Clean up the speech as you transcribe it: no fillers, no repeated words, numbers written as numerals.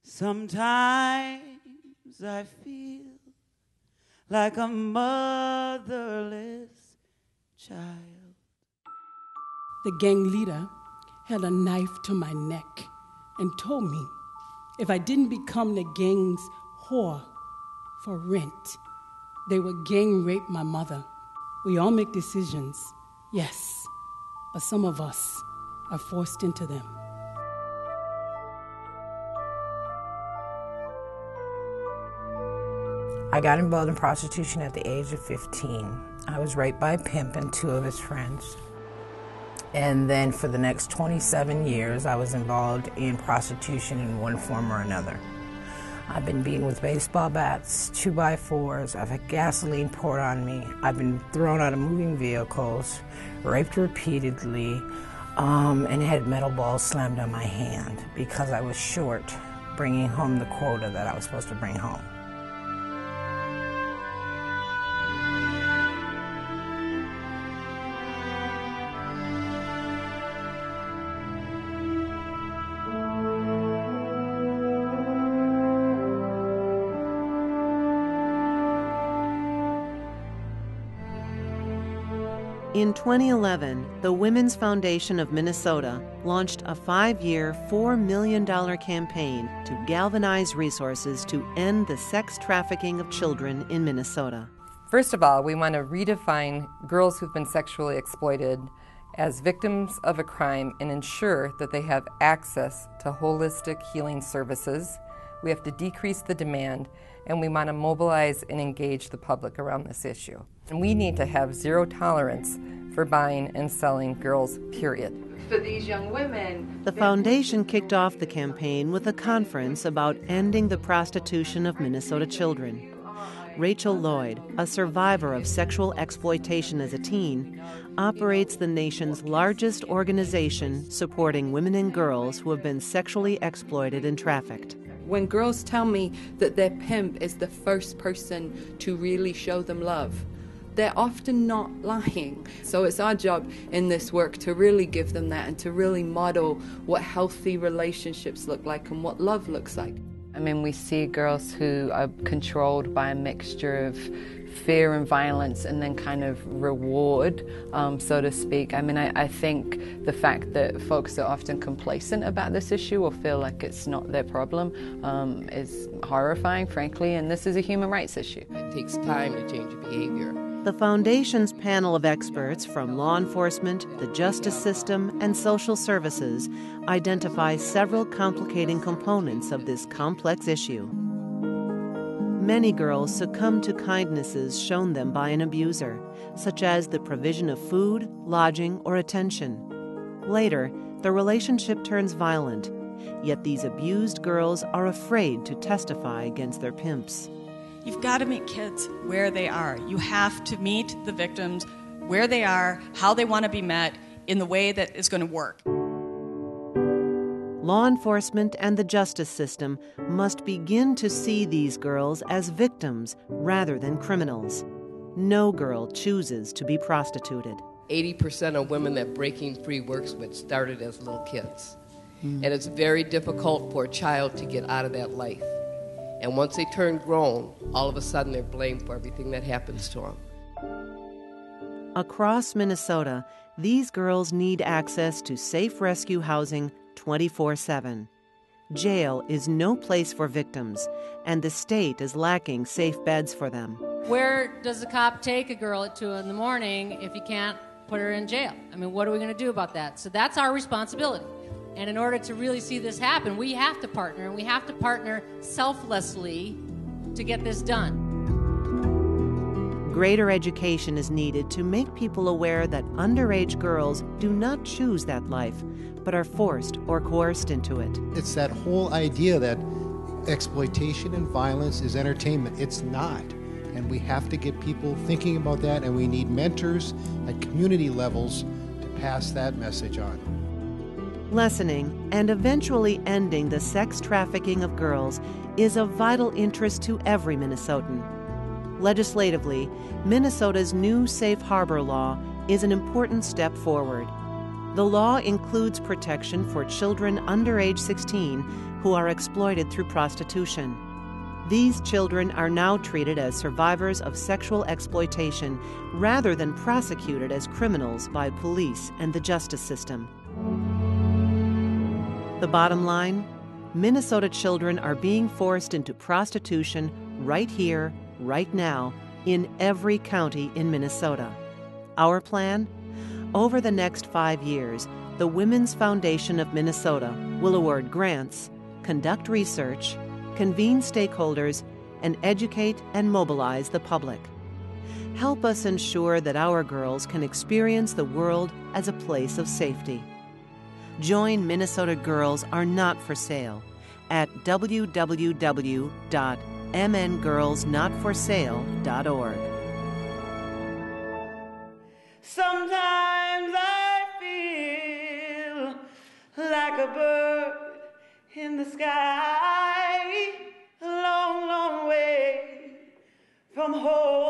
Sometimes I feel like a motherless child. The gang leader held a knife to my neck and told me if I didn't become the gang's whore for rent, they would gang rape my mother. We all make decisions, yes, but some of us are forced into them. I got involved in prostitution at the age of 15. I was raped by a pimp and 2 of his friends. And then for the next 27 years, I was involved in prostitution in one form or another. I've been beaten with baseball bats, 2x4s, I've had gasoline poured on me, I've been thrown out of moving vehicles, raped repeatedly, and had metal balls slammed on my hand because I was short bringing home the quota that I was supposed to bring home. In 2011, the Women's Foundation of Minnesota launched a 5-year, $4 million campaign to galvanize resources to end the sex trafficking of children in Minnesota. First of all, we want to redefine girls who've been sexually exploited as victims of a crime and ensure that they have access to holistic healing services. We have to decrease the demand, and we want to mobilize and engage the public around this issue. And we need to have zero tolerance for buying and selling girls, period. For these young women, the foundation kicked off the campaign with a conference about ending the prostitution of Minnesota children. Rachel Lloyd, a survivor of sexual exploitation as a teen, operates the nation's largest organization supporting women and girls who have been sexually exploited and trafficked. When girls tell me that their pimp is the first person to really show them love, they're often not lying. So it's our job in this work to really give them that and to really model what healthy relationships look like and what love looks like. I mean, we see girls who are controlled by a mixture of fear and violence and then kind of reward, so to speak. I mean, I think the fact that folks are often complacent about this issue or feel like it's not their problem is horrifying, frankly, and this is a human rights issue. It takes time to change behavior. The Foundation's panel of experts from law enforcement, the justice system, and social services identify several complicating components of this complex issue. Many girls succumb to kindnesses shown them by an abuser, such as the provision of food, lodging, or attention. Later, the relationship turns violent, yet these abused girls are afraid to testify against their pimps. You've got to meet kids where they are. You have to meet the victims where they are, how they want to be met, in the way that is going to work. Law enforcement and the justice system must begin to see these girls as victims rather than criminals. No girl chooses to be prostituted. 80% of women that Breaking Free works with started as little kids. And it's very difficult for a child to get out of that life. And once they turn grown, all of a sudden they're blamed for everything that happens to them. Across Minnesota, these girls need access to safe rescue housing 24/7. Jail is no place for victims, and the state is lacking safe beds for them. Where does the cop take a girl at 2 in the morning if he can't put her in jail? I mean, what are we going to do about that? So that's our responsibility. And in order to really see this happen, we have to partner, and we have to partner selflessly to get this done. Greater education is needed to make people aware that underage girls do not choose that life, but are forced or coerced into it. It's that whole idea that exploitation and violence is entertainment. It's not. And we have to get people thinking about that, and we need mentors at community levels to pass that message on. Lessening and eventually ending the sex trafficking of girls is of vital interest to every Minnesotan. Legislatively, Minnesota's new safe harbor law is an important step forward. The law includes protection for children under age 16 who are exploited through prostitution. These children are now treated as survivors of sexual exploitation rather than prosecuted as criminals by police and the justice system. The bottom line, Minnesota children are being forced into prostitution right here, right now, in every county in Minnesota. Our plan? Over the next 5 years, the Women's Foundation of Minnesota will award grants, conduct research, convene stakeholders, and educate and mobilize the public. Help us ensure that our girls can experience the world as a place of safety. Join Minnesota Girls Are Not for Sale at www.mngirlsnotforsale.org. Sometimes I feel like a bird in the sky, a long, long way from home.